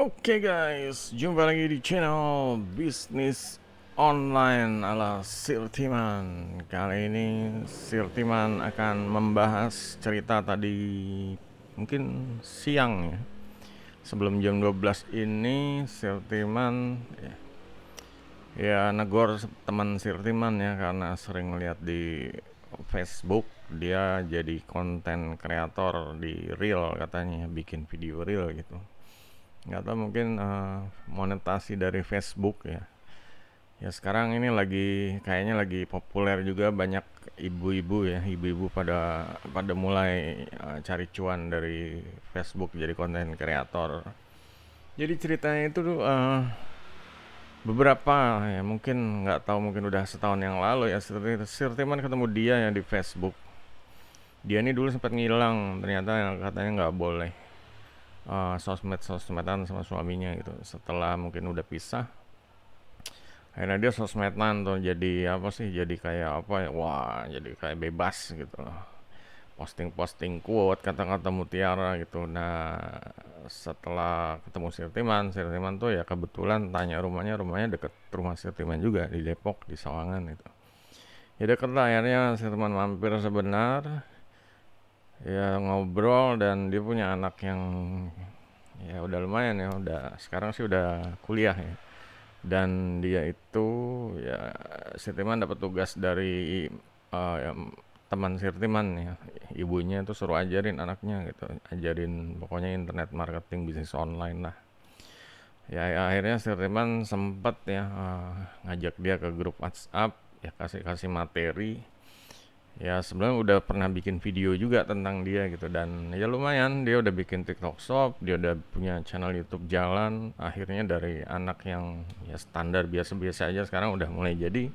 Oke guys, jumpa lagi di channel bisnis online ala Sirtiman. Kali ini Sirtiman akan membahas cerita tadi mungkin siang ya. Sebelum jam 12 ini Sirtiman ya negor teman Sirtiman ya karena sering lihat di Facebook dia jadi konten kreator di Reel katanya, bikin video Reel gitu. Nggak tahu mungkin monetasi dari Facebook ya. Ya sekarang ini lagi kayaknya lagi populer juga, banyak ibu-ibu ya, ibu-ibu pada pada mulai cari cuan dari Facebook jadi konten kreator. Jadi ceritanya itu tuh beberapa ya, mungkin nggak tahu, mungkin udah setahun yang lalu ya, Sirtiman ketemu dia ya di Facebook. Dia ini dulu sempat ngilang, ternyata katanya nggak boleh sosmedan sama suaminya gitu. Setelah mungkin udah pisah, akhirnya dia sosmedan tuh, jadi apa sih, jadi kayak apa ya, wah jadi kayak bebas gitu loh, posting-posting quote, kata-kata mutiara gitu. Nah setelah ketemu Sirtiman tuh ya kebetulan tanya rumahnya deket rumah Sirtiman juga di Depok, di Sawangan itu. Ya deket lah, akhirnya Sirtiman mampir sebentar, ya ngobrol, dan dia punya anak yang ya udah lumayan ya, udah sekarang sih udah kuliah ya. Dan dia itu ya, Sirtiman dapat tugas dari ya, teman Sirtiman ya, ibunya itu suruh ajarin anaknya gitu, ajarin pokoknya internet marketing, bisnis online lah. Ya akhirnya Sirtiman sempet ya ngajak dia ke grup WhatsApp, ya kasih kasih materi. Ya sebenarnya udah pernah bikin video juga tentang dia gitu, dan ya lumayan, dia udah bikin TikTok Shop, dia udah punya channel YouTube jalan. Akhirnya dari anak yang ya standar biasa-biasa aja, sekarang udah mulai jadi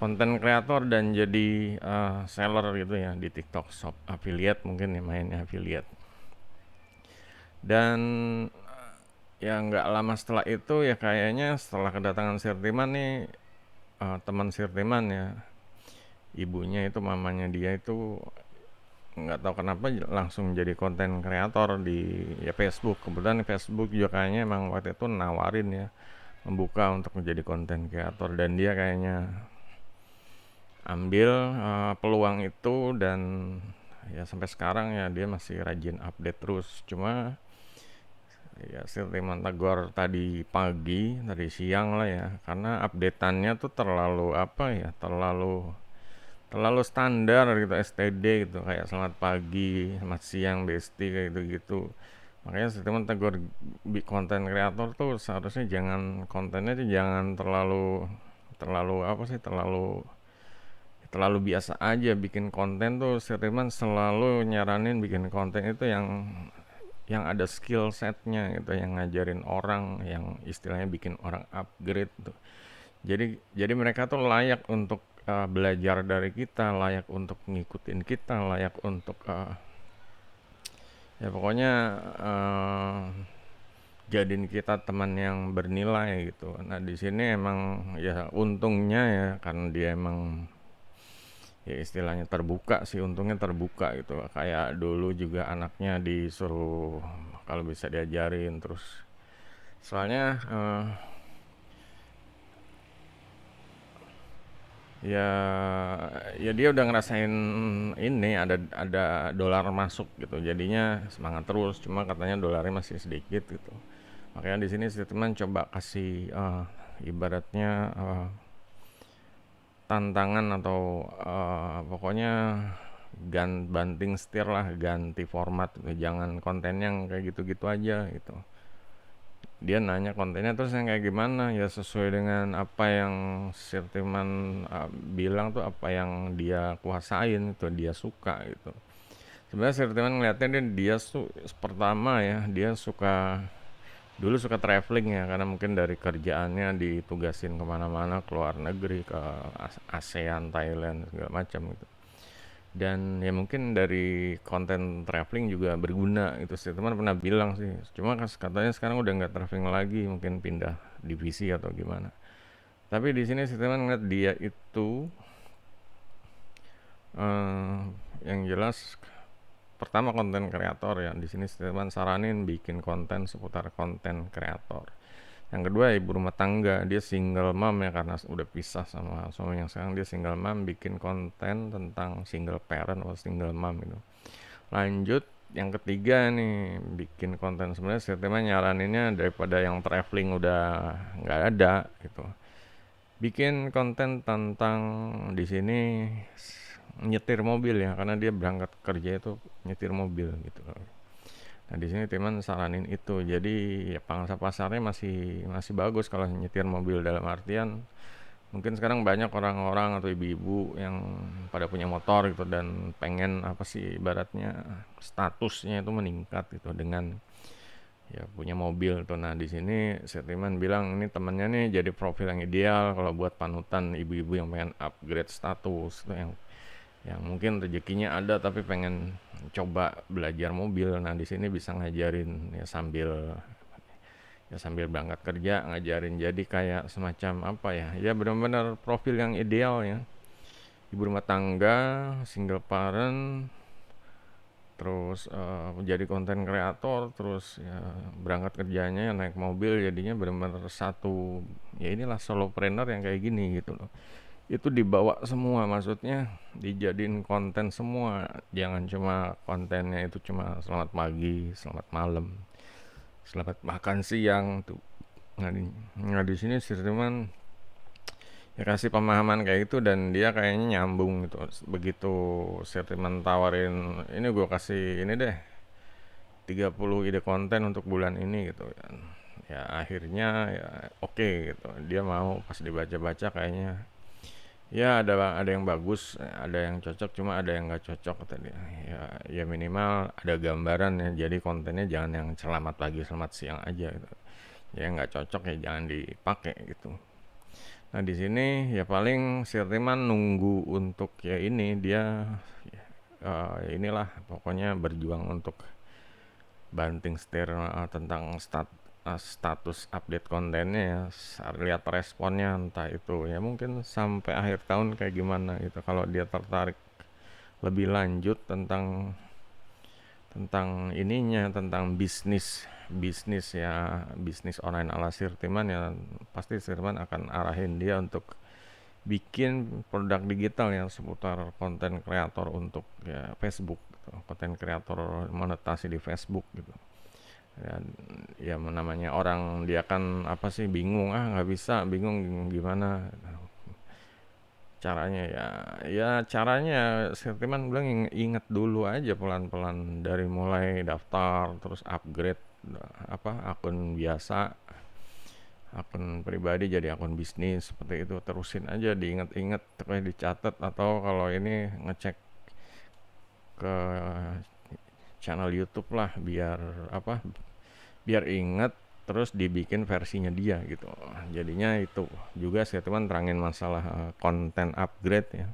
konten kreator dan jadi seller gitu ya di TikTok Shop, affiliate mungkin ya, mainnya affiliate. Dan ya nggak lama setelah itu ya, kayaknya setelah kedatangan Sirtiman nih, teman Sirtiman ya, ibunya itu, mamanya dia itu nggak tahu kenapa langsung jadi konten kreator di ya Facebook. Kebetulan Facebook juga kayaknya emang waktu itu nawarin ya, membuka untuk menjadi konten kreator, dan dia kayaknya ambil peluang itu. Dan ya sampai sekarang ya dia masih rajin update terus. Cuma ya Sirtiman tegur tadi pagi, tadi siang lah ya, karena updateannya tuh terlalu apa ya, terlalu terlalu standar gitu, STD gitu, kayak selamat pagi, selamat siang, besti, kayak gitu gitu. Makanya teman tegur, konten kreator tuh seharusnya jangan, kontennya tuh jangan terlalu terlalu apa sih, terlalu terlalu biasa aja bikin konten tuh. Teman selalu nyaranin bikin konten itu yang ada skill setnya gitu, yang ngajarin orang, yang istilahnya bikin orang upgrade tuh. Jadi mereka tuh layak untuk belajar dari kita, layak untuk ngikutin kita, layak untuk ya pokoknya uh, jadiin kita teman yang bernilai gitu. Nah di sini emang ya untungnya ya, karena dia emang ya istilahnya terbuka sih, untungnya terbuka gitu. Kayak dulu juga anaknya disuruh kalau bisa diajarin terus. Soalnya ya ya dia udah ngerasain ini, ada dolar masuk gitu, jadinya semangat terus. Cuma katanya dolarnya masih sedikit gitu. Makanya di sini statement coba kasih ibaratnya tantangan atau pokoknya banting setir lah, ganti format gitu. Jangan konten yang kayak gitu-gitu aja gitu. Dia nanya kontennya terus yang kayak gimana, ya sesuai dengan apa yang Sirtiman bilang tuh, apa yang dia kuasain itu dia suka gitu. Sebenarnya Sirtiman ngeliatnya dia tuh pertama ya, dia dulu suka traveling ya, karena mungkin dari kerjaannya ditugasin kemana-mana, ke luar negeri, ke ASEAN, Thailand, segala macam gitu. Dan ya mungkin dari konten traveling juga berguna itu sih, teman pernah bilang sih. Cuma katanya sekarang udah nggak traveling lagi, mungkin pindah divisi atau gimana. Tapi di sini sih teman ngeliat dia itu yang jelas pertama konten kreator ya. Di sini teman saranin bikin konten seputar konten kreator. Yang kedua ibu rumah tangga, dia single mom ya karena udah pisah sama suami yang sekarang, dia single mom, bikin konten tentang single parent atau single mom gitu. Lanjut yang ketiga nih, bikin konten, sebenarnya saya nyaraninnya daripada yang traveling udah nggak ada gitu. Bikin konten tentang di sini nyetir mobil ya, karena dia berangkat kerja itu nyetir mobil gitu. Nah di sini teman saranin itu, jadi ya pangsa pasarnya masih masih bagus kalau nyetir mobil, dalam artian mungkin sekarang banyak orang-orang atau ibu-ibu yang pada punya motor gitu dan pengen apa sih ibaratnya statusnya itu meningkat gitu dengan ya punya mobil tuh. Nah di sini Setiman bilang ini temennya nih jadi profil yang ideal kalau buat panutan ibu-ibu yang pengen upgrade status tuh, yang mungkin rezekinya ada tapi pengen coba belajar mobil. Nah di sini bisa ngajarin ya sambil berangkat kerja, ngajarin, jadi kayak semacam apa ya, ya benar-benar profil yang ideal ya, ibu rumah tangga, single parent, terus menjadi konten kreator, terus ya berangkat kerjanya naik mobil, jadinya benar-benar satu, ya inilah solopreneur yang kayak gini gitu loh. Itu dibawa semua, maksudnya dijadiin konten semua, jangan cuma kontennya itu cuma selamat pagi, selamat malam, selamat makan siang tuh. Nah di sini Sir Teman ya kasih pemahaman kayak gitu, dan dia kayaknya nyambung gitu. Begitu Sir Teman tawarin, ini gue kasih ini deh 30 ide konten untuk bulan ini gitu kan. Ya akhirnya ya oke gitu. Dia mau, pas dibaca-baca kayaknya ya ada yang bagus, ada yang cocok, cuma ada yang nggak cocok kata dia. Ya minimal ada gambaran ya. Jadi kontennya jangan yang selamat pagi, selamat siang aja gitu. Ya nggak cocok ya jangan dipakai gitu. Nah di sini ya paling Sirtiman nunggu untuk ya ini dia inilah pokoknya berjuang untuk banting setir tentang status update kontennya ya. Lihat responnya entah itu ya mungkin sampai akhir tahun kayak gimana gitu. Kalau dia tertarik lebih lanjut tentang ininya, tentang bisnis ya, bisnis online ala Sirtiman ya, pasti Sirtiman akan arahin dia untuk bikin produk digital yang seputar konten kreator untuk ya Facebook gitu. Konten kreator monetasi di Facebook gitu. Dan ya namanya orang dia kan apa sih bingung, nggak bisa, bingung gimana caranya ya caranya Sirtiman bilang inget dulu aja pelan-pelan, dari mulai daftar terus upgrade akun biasa, akun pribadi jadi akun bisnis, seperti itu terusin aja, diinget-inget kayak dicatat, atau kalau ini ngecek ke channel YouTube lah biar biar inget, terus dibikin versinya dia gitu. Jadinya itu juga saya teman terangin masalah konten upgrade ya.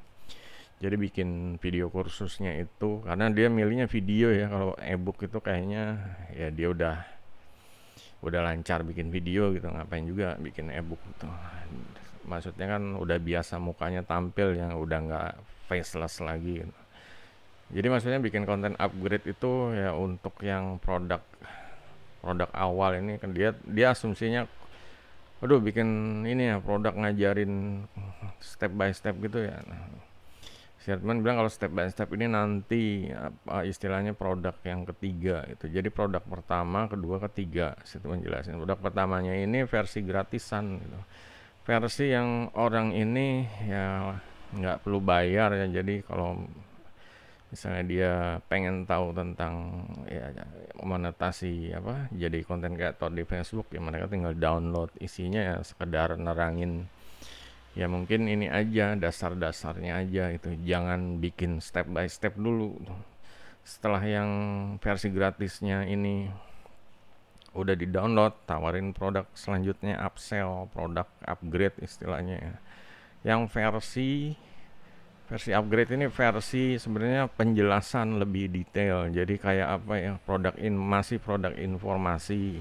Jadi bikin video kursusnya itu karena dia milihnya video ya, kalau ebook itu kayaknya ya dia udah lancar bikin video gitu, ngapain juga bikin ebook gitu. Maksudnya kan udah biasa mukanya tampil yang udah nggak faceless lagi gitu. Jadi maksudnya bikin konten upgrade itu ya untuk yang produk awal ini kan dia asumsinya waduh bikin ini ya produk ngajarin step by step gitu ya. Nah, Sherman bilang kalau step by step ini nanti istilahnya produk yang ketiga itu. Jadi produk pertama, kedua, ketiga. Saya menjelasin. Produk pertamanya ini versi gratisan gitu. Versi yang orang ini ya nggak perlu bayar ya. Jadi kalau misalnya dia pengen tahu tentang ya monetasi jadi konten kreator di Facebook, ya mereka tinggal download, isinya ya sekedar nerangin ya mungkin ini aja dasar-dasarnya aja itu, jangan bikin step by step dulu. Setelah yang versi gratisnya ini udah di download, tawarin produk selanjutnya, upsell, produk upgrade istilahnya ya. Yang versi upgrade ini versi sebenarnya penjelasan lebih detail, jadi kayak apa ya, masih produk informasi,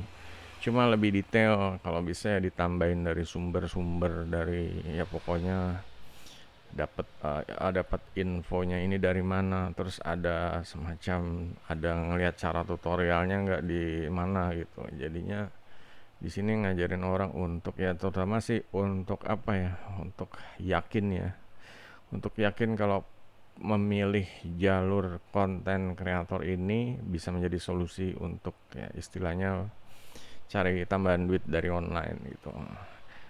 cuma lebih detail. Kalau bisa ya ditambahin dari sumber-sumber dari ya pokoknya dapat infonya ini dari mana, terus ada semacam ada ngelihat cara tutorialnya nggak di mana gitu. Jadinya di sini ngajarin orang untuk ya terutama sih untuk apa ya, untuk yakin ya, untuk yakin kalau memilih jalur konten kreator ini bisa menjadi solusi untuk ya istilahnya cari tambahan duit dari online gitu.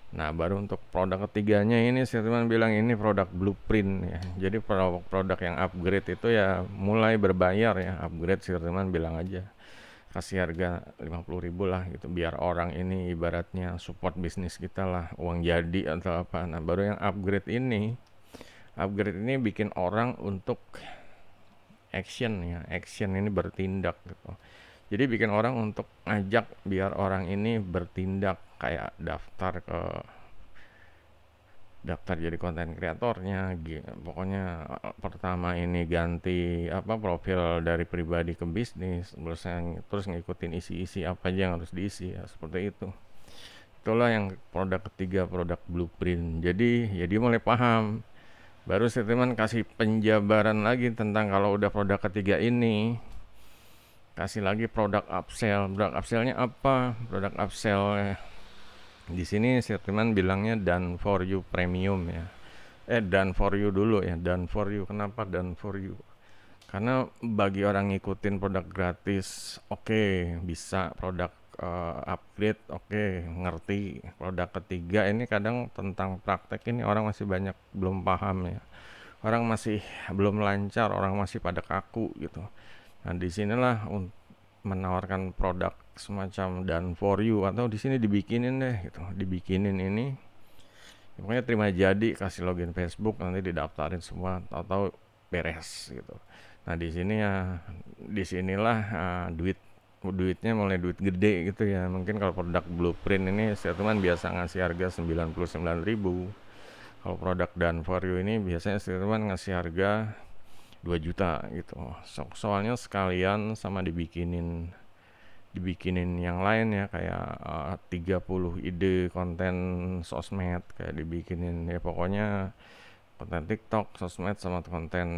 Nah, baru untuk produk ketiganya ini saya teman bilang ini produk blueprint ya. Jadi produk yang upgrade itu ya mulai berbayar ya. Upgrade sih teman bilang aja. Kasih harga 50.000 lah gitu biar orang ini ibaratnya support bisnis kita lah, uang jadi atau apa. Nah, baru yang upgrade ini bikin orang untuk action ya. Action ini bertindak gitu. Jadi bikin orang untuk ngajak biar orang ini bertindak kayak daftar jadi konten kreatornya pokoknya pertama ini ganti apa profil dari pribadi ke bisnis terus ngikutin isi-isi apa aja yang harus diisi ya seperti itu. Itulah yang produk ketiga, produk blueprint. Jadi ya dia mulai paham, baru Setiman kasih penjabaran lagi tentang kalau udah produk ketiga ini kasih lagi produk upsellnya apa, produk upsell di sini Setiman bilangnya done for you premium ya. Done for you dulu ya, done for you. Kenapa done for you? Karena bagi orang ngikutin produk gratis, oke, bisa produk upgrade, oke, ngerti. Produk ketiga ini kadang tentang praktek ini orang masih banyak belum paham ya. Orang masih belum lancar, orang masih pada kaku gitu. Nah, disinilah menawarkan produk semacam done for you atau di sini dibikinin deh gitu, dibikinin ini pokoknya terima jadi, kasih login Facebook, nanti didaftarin semua, tahu-tahu beres gitu. Nah di sini ya, disinilah duitnya mulai duit gede gitu ya. Mungkin kalau produk blueprint ini saya teman biasa ngasih harga 99.000. Kalau produk done for you ini biasanya saya teman ngasih harga 2 juta gitu. Soalnya sekalian sama dibikinin yang lain ya kayak 30 ide konten sosmed kayak dibikinin ya pokoknya konten TikTok, sosmed sama konten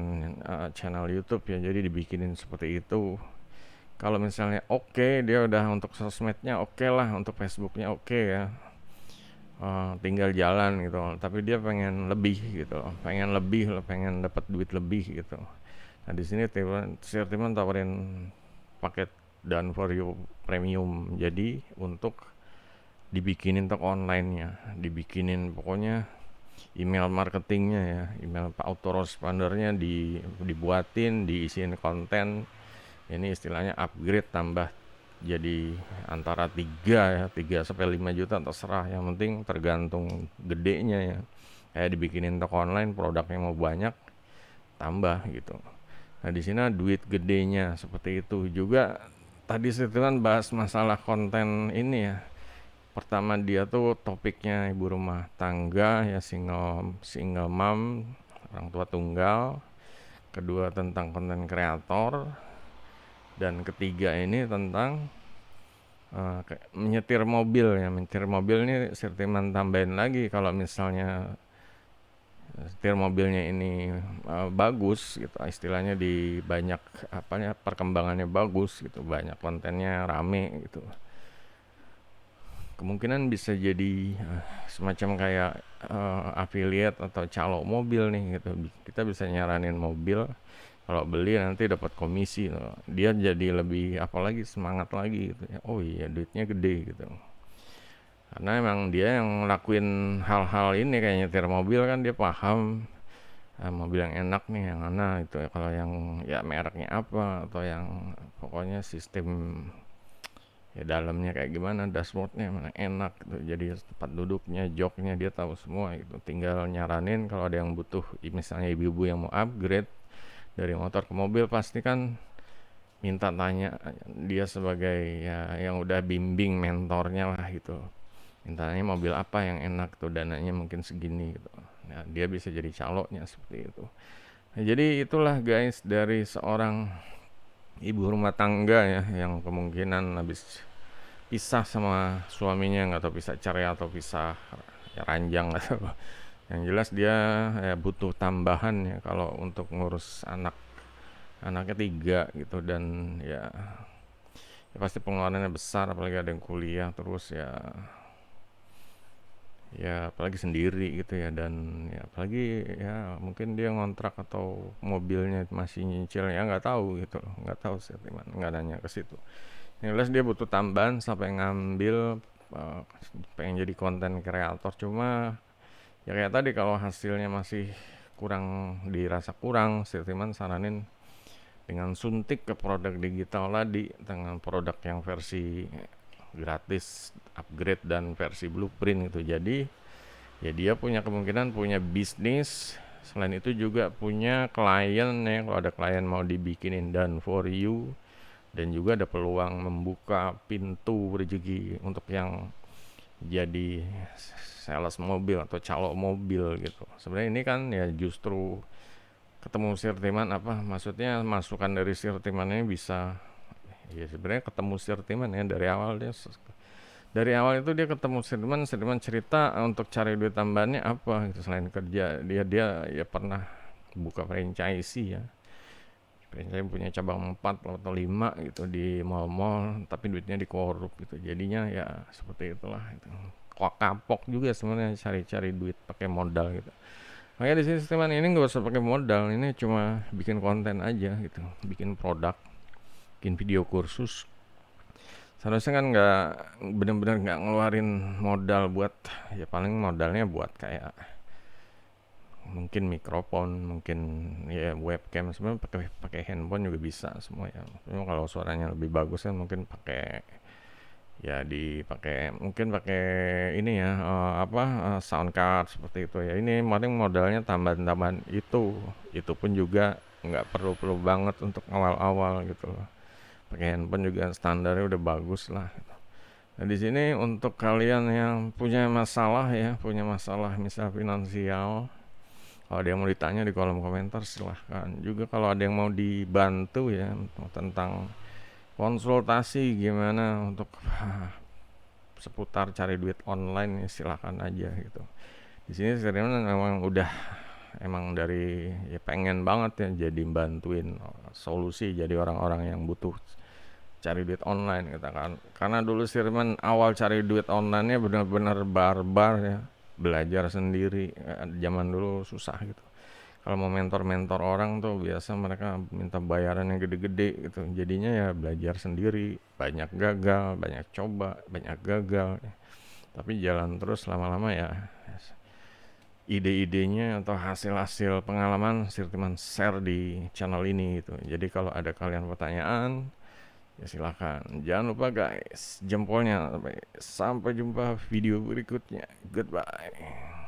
channel YouTube ya jadi dibikinin seperti itu. Kalau misalnya oke, dia udah untuk sosmednya oke lah, untuk Facebooknya oke ya. Tinggal jalan gitu. Tapi dia pengen lebih gitu, pengen dapat duit lebih gitu. Nah di sini Timan tawarin paket done for you premium. Jadi untuk dibikinin toko online-nya, dibikinin pokoknya email marketingnya ya, email autoresponder-nya dibuatin, diisiin konten. Ini istilahnya upgrade tambah jadi antara 3 sampai 5 juta terserah, yang penting tergantung gedenya ya. Kayak dibikinin toko online, produknya mau banyak tambah gitu. Nah di sini duit gedenya seperti itu juga. Tadi saya kan bahas masalah konten ini ya. Pertama dia tuh topiknya ibu rumah tangga ya, single mom, orang tua tunggal. Kedua tentang konten kreator. Dan ketiga ini tentang menyetir mobil ya. Menyetir mobil ini Sirtiman tambahin lagi kalau misalnya setir mobilnya ini bagus gitu, istilahnya di banyak apanya perkembangannya bagus gitu, banyak kontennya rame gitu, kemungkinan bisa jadi semacam kayak affiliate atau calo mobil nih gitu. Kita bisa nyaranin mobil, kalau beli nanti dapat komisi gitu. Dia jadi lebih apalagi semangat lagi gitu ya. Oh iya duitnya gede gitu. Karena emang dia yang ngelakuin hal-hal ini kayak nyetir mobil kan dia paham mobil yang enak nih yang mana itu ya. Kalau yang ya mereknya apa atau yang pokoknya sistem ya dalamnya kayak gimana, dashboardnya mana enak gitu. Jadi tempat duduknya, joknya dia tahu semua gitu. Tinggal nyaranin kalau ada yang butuh misalnya ibu-ibu yang mau upgrade dari motor ke mobil pasti kan minta tanya dia sebagai ya yang udah bimbing mentornya lah gitu. Mintanya mobil apa yang enak tuh, dananya mungkin segini gitu. Nah, dia bisa jadi caloknya seperti itu. Nah, jadi itulah guys dari seorang ibu rumah tangga ya yang kemungkinan habis pisah sama suaminya, nggak tahu pisah cerai atau pisah ya ranjang atau Yang jelas dia ya butuh tambahan ya kalau untuk ngurus anaknya 3 gitu, dan ya pasti pengeluarannya besar, apalagi ada yang kuliah terus ya apalagi sendiri gitu ya, dan ya apalagi ya mungkin dia ngontrak atau mobilnya masih nyicil, ya nggak tahu gitu loh, nggak tahu sih gimana, nggak nanya ke situ. Yang jelas dia butuh tambahan sampai ngambil eh, pengen jadi konten kreator, cuma ya kayak tadi kalau hasilnya masih kurang, dirasa kurang, Sirtiman saranin dengan suntik ke produk digital tadi, dengan produk yang versi gratis, upgrade, dan versi blueprint itu. Jadi ya dia punya kemungkinan punya bisnis, selain itu juga punya klien ya, kalau ada klien mau dibikinin done for you, dan juga ada peluang membuka pintu rezeki untuk yang jadi sales mobil atau calo mobil gitu. Sebenarnya ini kan ya justru ketemu Sirtiman, apa maksudnya, masukan dari Sirtiman ini bisa, ya sebenarnya ketemu Sirtiman ya dari awal itu dia ketemu Sirtiman. Sirtiman cerita untuk cari duit tambahannya apa gitu, selain kerja dia ya pernah buka franchise ya, franchise punya cabang 4 atau 5 gitu di mall-mall, tapi duitnya dikorup gitu, jadinya ya seperti itulah gitu. Kok kapok juga sebenarnya cari-cari duit pakai modal gitu. Makanya di sini Sirtiman ini nggak usah pakai modal, ini cuma bikin konten aja gitu, bikin produk, bikin video kursus. Seharusnya kan nggak, bener-bener nggak ngeluarin modal buat, ya paling modalnya buat kayak mungkin mikrofon, mungkin ya webcam, sebenarnya pakai pakai handphone juga bisa semua ya. Cuma kalau suaranya lebih bagus kan mungkin pakai, ya dipakai, mungkin pakai ini ya, sound card seperti itu ya. Ini paling modalnya tambahan-tambahan itu pun juga nggak perlu banget untuk awal-awal gitu loh. Pakai handphone juga standarnya udah bagus lah. Nah, di sini untuk kalian yang punya masalah ya, punya masalah misal finansial, kalau ada yang mau ditanya di kolom komentar silahkan. Juga kalau ada yang mau dibantu ya tentang konsultasi gimana untuk seputar cari duit online, ya silahkan aja gitu. Di sini sebenarnya memang udah, emang dari ya pengen banget ya jadi bantuin solusi jadi orang-orang yang butuh cari duit online gitu kan. Karena dulu Sirman awal cari duit online-nya benar-benar barbar ya, belajar sendiri. Zaman dulu susah gitu. Kalau mau mentor-mentor orang tuh biasa mereka minta bayaran yang gede-gede gitu. Jadinya ya belajar sendiri, banyak gagal, banyak coba, banyak gagal. Tapi jalan terus, lama-lama ya ide-idenya atau hasil-hasil pengalaman Sirtiman share di channel ini gitu. Jadi kalau ada kalian pertanyaan, ya silakan. Jangan lupa guys, jempolnya. Sampai jumpa video berikutnya. Goodbye.